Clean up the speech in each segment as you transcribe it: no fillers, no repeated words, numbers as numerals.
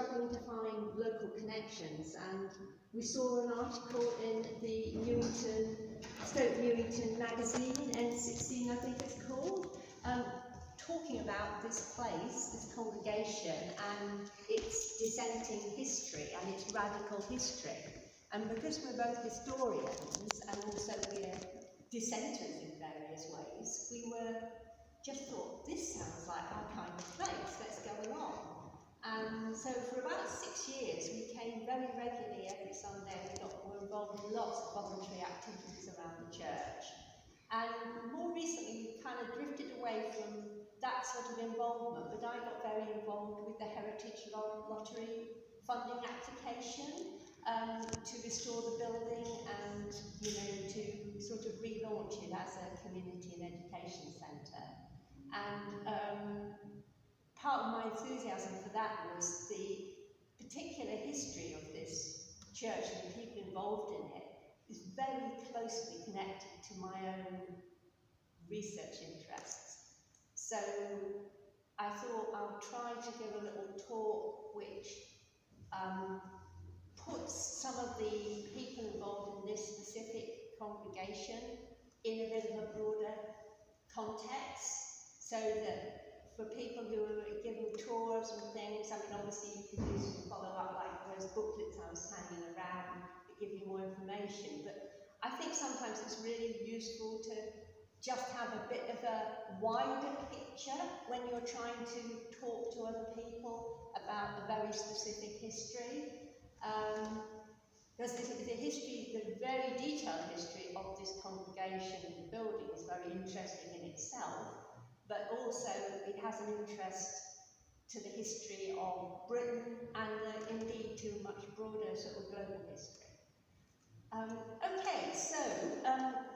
struggling to find local connections, and we saw an article in the Newington magazine, N16 I think it's called, talking about this place, this congregation, and its dissenting history and its radical history. And because we're both historians and also we're dissenters in various ways, we just thought, this sounds like our kind of place, let's go along. And so for about 6 years, we came very regularly every Sunday. We were involved in lots of voluntary activities around the church. And more recently, we kind of drifted away from that sort of involvement, but I got very involved with the Heritage Lottery funding application to restore the building and, to sort of relaunch it as a community and education centre. And part of my enthusiasm for that was the particular history of this church and the people involved in it is very closely connected to my own research interests. So I thought I'll try to give a little talk which puts some of the people involved in this specific congregation in a bit of a broader context, so that for people who are giving tours and things, I mean, obviously you can do some follow-up, like those booklets I was hanging around that give you more information, but I think sometimes it's really useful to just have a bit of a wider picture when you're trying to talk to other people about a very specific history. Because the history, the very detailed history of this congregation and the building is very interesting in itself, but also it has an interest to the history of Britain and indeed to a much broader sort of global history. Okay, so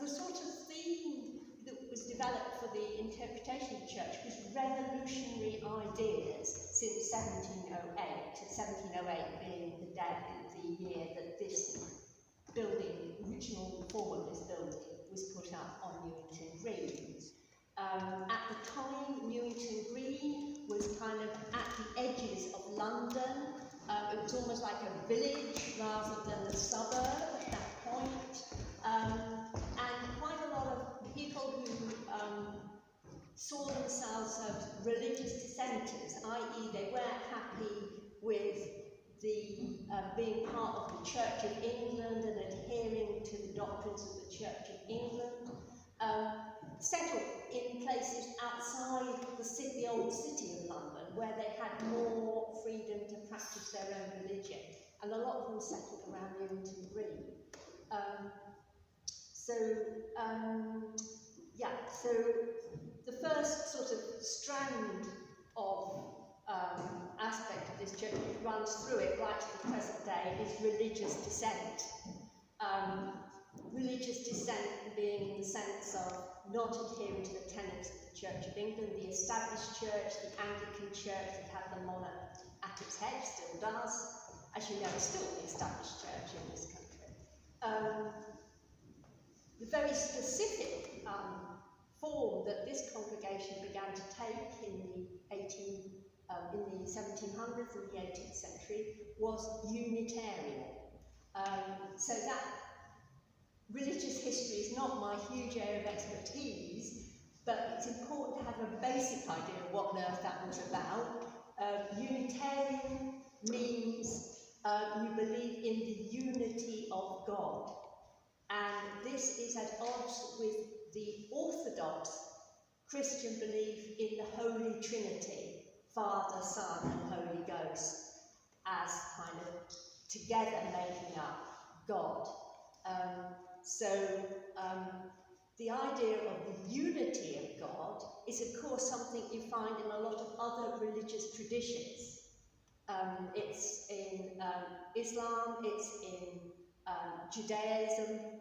the sort of theme that was developed for the interpretation of the church was revolutionary ideas since 1708, 1708 being the year that this building, original form of this building, was put up on Newington Green. At the time, Newington Green was kind of at the edges of London. It was almost like a village rather than a suburb at that point. And quite a lot of people who saw themselves as religious dissenters, i.e. they weren't happy with the being part of the Church of England and adhering to the doctrines of the Church of England, settled in places outside the old city of London, where they had more freedom to practice their own religion, and a lot of them settled around Newington Green. So the first sort of strand of aspect of this church which runs through it right to the present day is religious dissent. Religious dissent being in the sense of not adhering to the tenets of the Church of England, the established church, the Anglican church that had the monarch at its head, still does. As you know, it's still the established church in this country. The very specific form that this congregation began to take in the 1700s and the 18th century was Unitarian. So that religious history is not my huge area of expertise, but it's important to have a basic idea of what on earth that was about. Unitarian means you believe in the unity of God. And this is at odds with the Orthodox Christian belief in the Holy Trinity, Father, Son, and Holy Ghost, as kind of together making up God. The idea of the unity of God is, of course, something you find in a lot of other religious traditions. It's in Islam, it's in Judaism,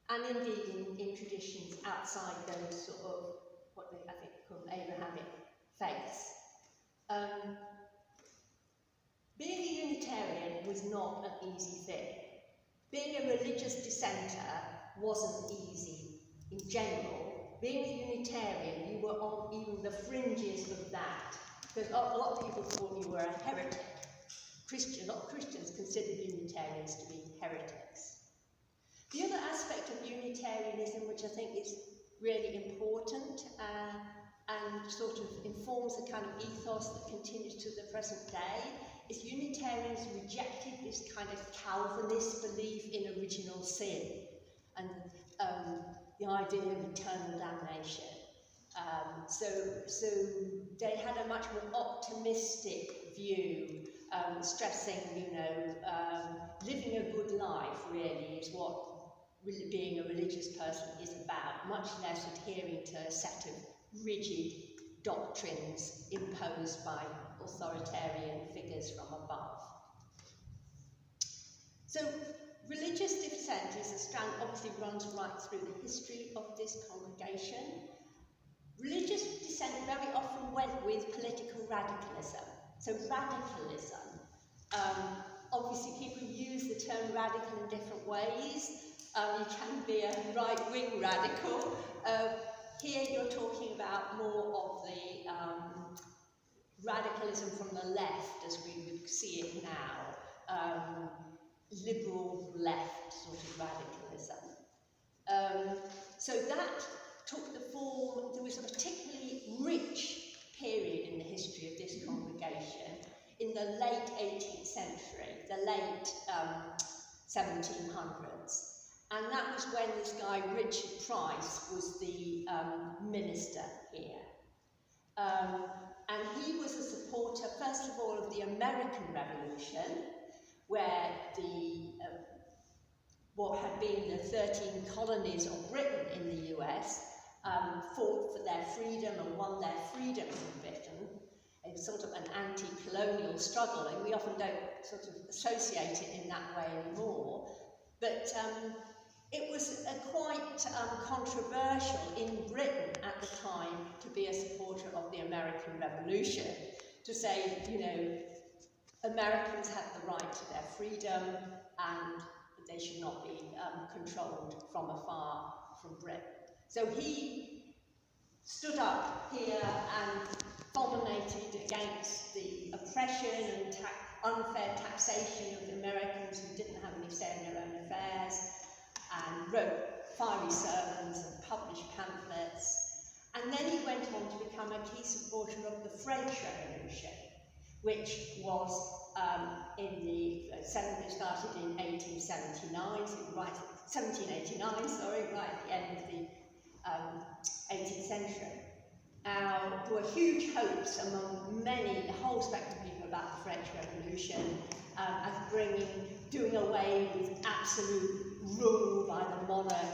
and indeed in traditions outside those sort of, what they, I think, call Abrahamic faiths. Being a Unitarian was not an easy thing. Being a religious dissenter wasn't easy in general. Being a Unitarian, you were on even the fringes of that, because a lot of people thought you were a heretic. a lot of Christians considered Unitarians to be heretics. The other aspect of Unitarianism, which I think is really important and sort of informs the kind of ethos that continues to the present day, is Unitarians rejected this kind of Calvinist belief in original sin and the idea of eternal damnation. So they had a much more optimistic view, stressing, living a good life really is what being a religious person is about, much less adhering to a set of rigid doctrines imposed by authoritarian figures from above. So religious dissent is a strand obviously runs right through the history of this congregation. Religious dissent very often went with political radicalism. So radicalism, obviously people use the term radical in different ways. You can be a right-wing radical. Here you're talking about more of the radicalism from the left as we would see it now. Liberal left sort of radicalism. So that took the form, there was a particularly rich period in the history of this congregation in the late 18th century, the late 1700s. And that was when this guy, Richard Price, was the minister here. And he was a supporter, first of all, of the American Revolution, where what had been the 13 colonies of Britain in the US fought for their freedom and won their freedom from Britain. It was sort of an anti-colonial struggle, and we often don't sort of associate it in that way anymore. But it was quite controversial in Britain at the time to be a supporter of the American Revolution, to say, Americans had the right to their freedom and they should not be controlled from afar from Britain. So he stood up here and fulminated against the oppression and unfair taxation of the Americans who didn't have any say in their own affairs, and wrote fiery sermons and published pamphlets. And then he went on to become a key supporter of the French Revolution, which was started in 1879, so right at the end of the 18th century. There were huge hopes among a whole spectrum of people about the French Revolution as doing away with absolute rule by the monarch,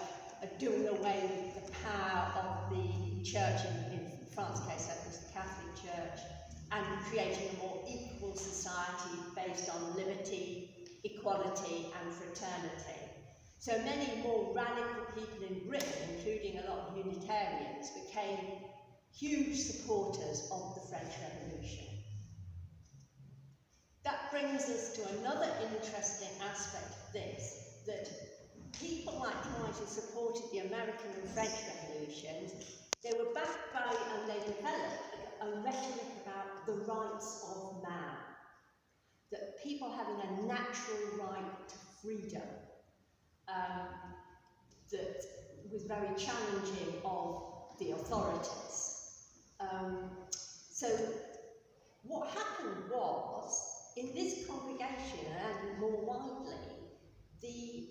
doing away with the power of the church, in France's case that was the Catholic Church, and creating a more equal society based on liberty, equality and fraternity. So many more radical people in Britain, including a lot of Unitarians, became huge supporters of the French Revolution. That brings us to another interesting aspect of this, that people like Price who supported the American and French revolutions, they were backed by and they developed a rhetoric about the rights of man, that people having a natural right to freedom, that was very challenging of the authorities. So what happened was, in this congregation and more widely, the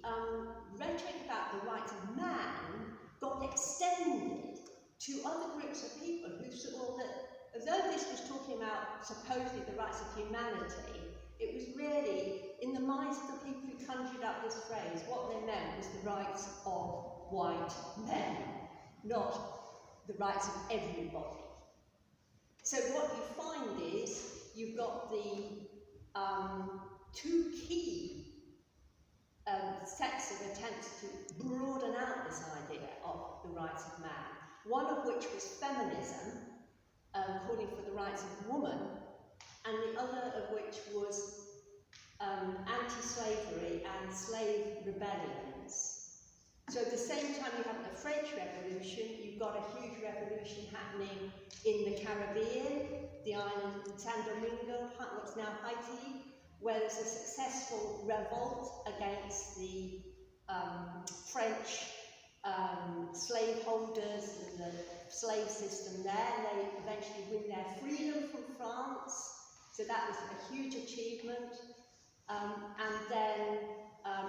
rhetoric about the rights of man got extended to other groups of people who saw that, although this was talking about supposedly the rights of humanity, it was really, in the minds of the people who conjured up this phrase, what they meant was the rights of white men, not the rights of everybody. So what you find is, you've got the two key sets of attempts to broaden out this idea of the rights of man, one of which was feminism, calling for the rights of woman, and the other of which was anti-slavery and slave rebellions. So at the same time you have the French Revolution, you've got a huge revolution happening in the Caribbean, the island of San Domingo, what's now Haiti, where there was a successful revolt against the French slaveholders and the slave system there. They eventually win their freedom from France, so that was a huge achievement. And then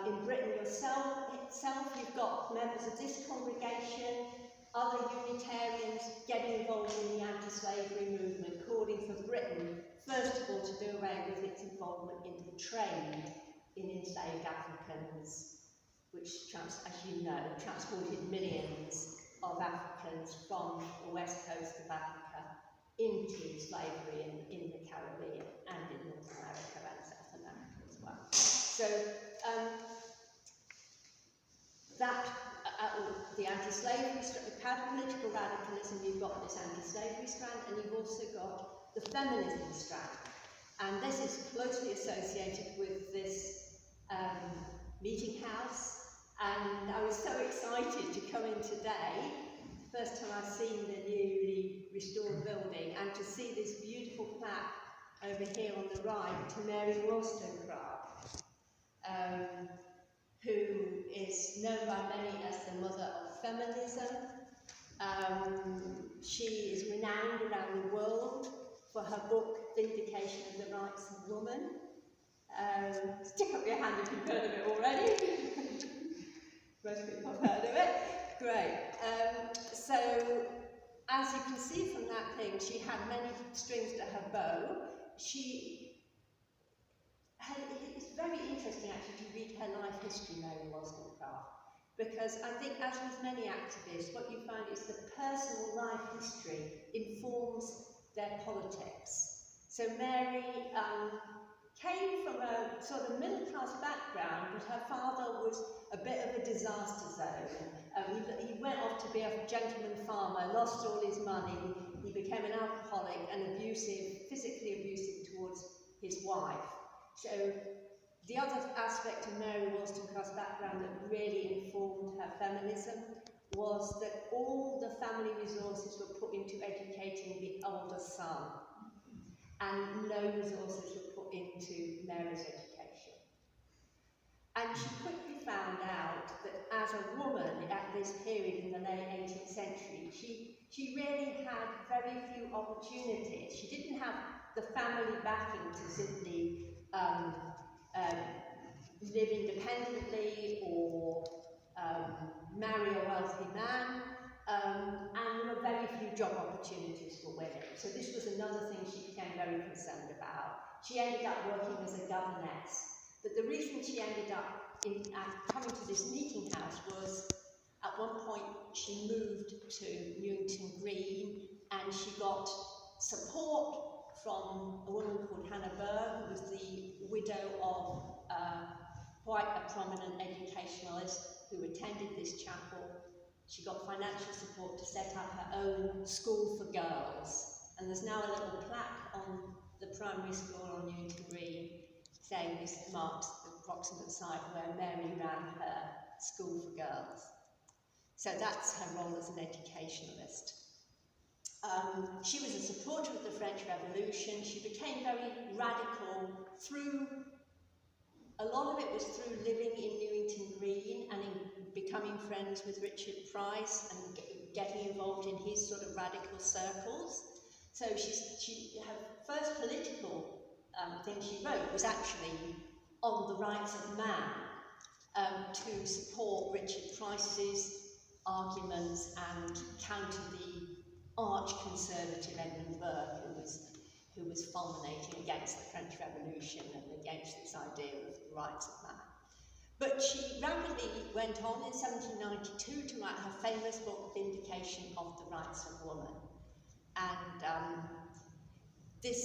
in Britain itself, you've got members of this congregation, other Unitarians getting involved in the anti-slavery movement, calling for Britain, first of all, to do away with its involvement in the trade in enslaved Africans, which, as you know, transported millions of Africans from the west coast of Africa into slavery in the Caribbean and in North America and South America as well. So the anti-slavery, political radicalism, you've got this anti-slavery strand, and you've also got the feminism strand. And this is closely associated with this meeting house. And I was so excited to come in today, first time I've seen the newly restored building, and to see this beautiful plaque over here on the right to Mary Waltoncraft, who is known by many as the mother of feminism. She is renowned around the world for her book, Vindication of the Rights of Woman. Stick up your hand if you've heard of it already. Most people have heard of it. Great. So, as you can see from that thing, she had many strings to her bow. It's very interesting actually to read her life history, Mary Wollstonecraft, because I think, as with many activists, what you find is the personal life history informs their politics. So Mary came from a sort of middle-class background, but her father was a bit of a disaster zone. He went off to be a gentleman farmer, lost all his money, he became an alcoholic and physically abusive towards his wife. So the other aspect of Mary Wollstonecraft's background that really informed her feminism was that all the family resources were put into educating the older son, and no resources were put into Mary's education. And she quickly found out that as a woman at this period in the late 18th century, she really had very few opportunities. She didn't have the family backing to simply live independently or marry a wealthy man, and there were very few job opportunities for women. So this was another thing she became very concerned about. She ended up working as a governess, but the reason she ended up coming to this meeting house was, at one point she moved to Newington Green, and she got support from a woman called Hannah Burr, who was the widow of quite a prominent educationalist who attended this chapel. She got financial support to set up her own school for girls, and there's now a little plaque on the primary school on Newington Green saying this marks the approximate site where Mary ran her school for girls. So that's her role as an educationalist. She was a supporter of the French Revolution. She became very radical through, a lot of it was through living in Newington Green and in becoming friends with Richard Price and getting involved in his sort of radical circles. So her first political thing she wrote was actually on the rights of man, to support Richard Price's arguments and counter the arch-conservative Edmund Burke, who was fulminating against the French Revolution and against this idea of the rights of man. But she rapidly went on in 1792 to write her famous book, Vindication of the Rights of Woman. And this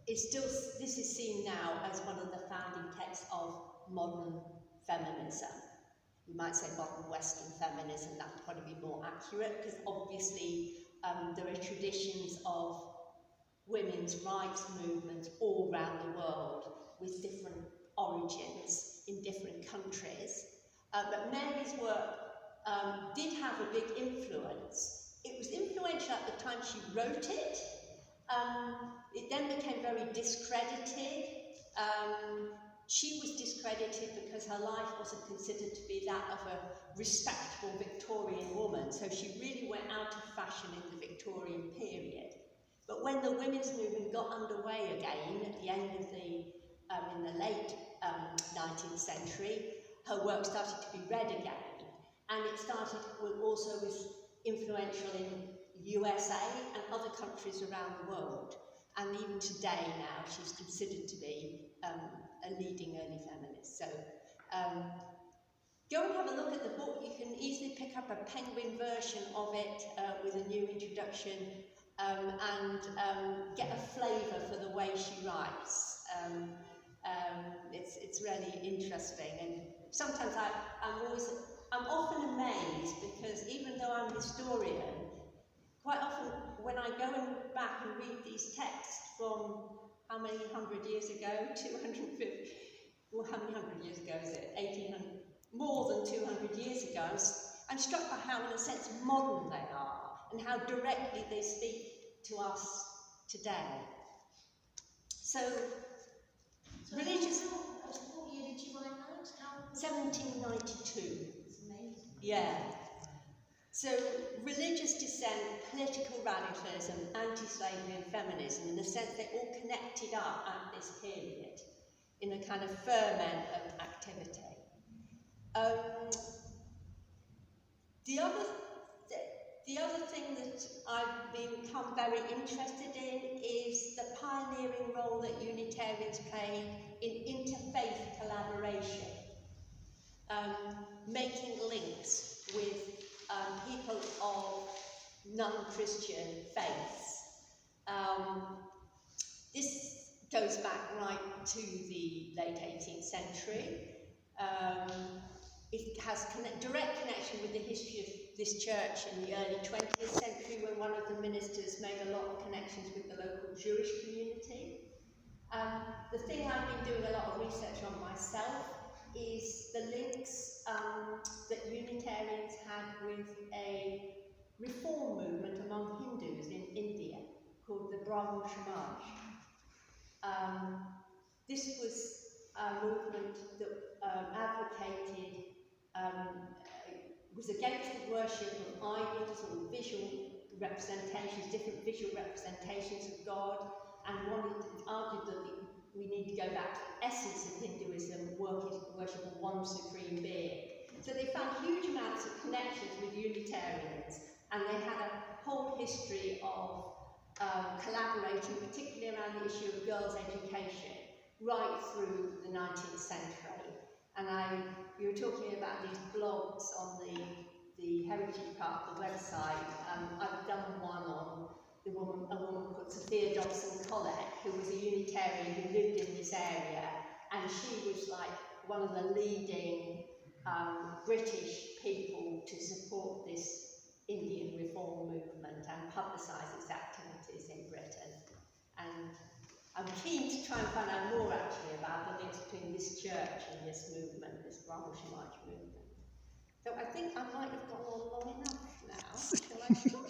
is seen now as one of the founding texts of modern feminism. You might say modern Western feminism, that would probably be more accurate, because obviously there are traditions of women's rights movements all around the world with different origins in different countries. But Mary's work did have a big influence. It was influential at the time she wrote it. It then became very discredited. she was discredited because her life wasn't considered to be that of a respectable Victorian woman, so she really went out of fashion in the Victorian period. But when the women's movement got underway again at the end of the, in the late 19th century, her work started to be read again, and it started also was influential in USA and other countries around the world. And even today now, she's considered to be a leading early feminist. So go and have a look at the book. You can easily pick up a Penguin version of it with a new introduction and get a flavour for the way she writes. It's really interesting, and sometimes I'm often amazed because even though I'm a historian, quite often when I go and look back and read these texts from how many hundred years ago, 250, well, how many hundred years ago is it? 1800, more than 200 years ago, I'm struck by how, in a sense, modern they are and how directly they speak to us today. So religious. What year did you write that? 1792. It's amazing. Yeah. So religious dissent, political radicalism, anti-slavery and feminism, in a sense, they all connected up at this period in a kind of ferment of activity. The other thing that I've become very interested in is the pioneering role that Unitarians played in interfaith collaboration, making links with people of non-Christian faiths. This goes back right to the late 18th century. It has direct connection with the history of this church in the early 20th century, when one of the ministers made a lot of connections with the local Jewish community. The thing I've been doing a lot of research on myself is the links that Unitarians had with a reform movement among Hindus in India called the Brahmo Samaj. This was a movement that advocated, was against the worship of idols or visual representations, different visual representations of God, and argued that we need to go back to the essence of Hinduism, worship of one supreme being. So they found huge amounts of connections with Unitarians, and they had a whole history of collaborating, particularly around the issue of girls' education, right through the 19th century. And you were talking about these blogs on the Heritage Park, the website. I've done one on a woman called Sophia Dobson Collett, who was a Unitarian who lived in this area, and she was like one of the leading British people to support this Indian reform movement and publicise its activities in Britain. And I'm keen to try and find out more actually about the links between this church and this movement, this Brahmo Samaj movement. So I think I might have gone on long enough now. Shall I stop?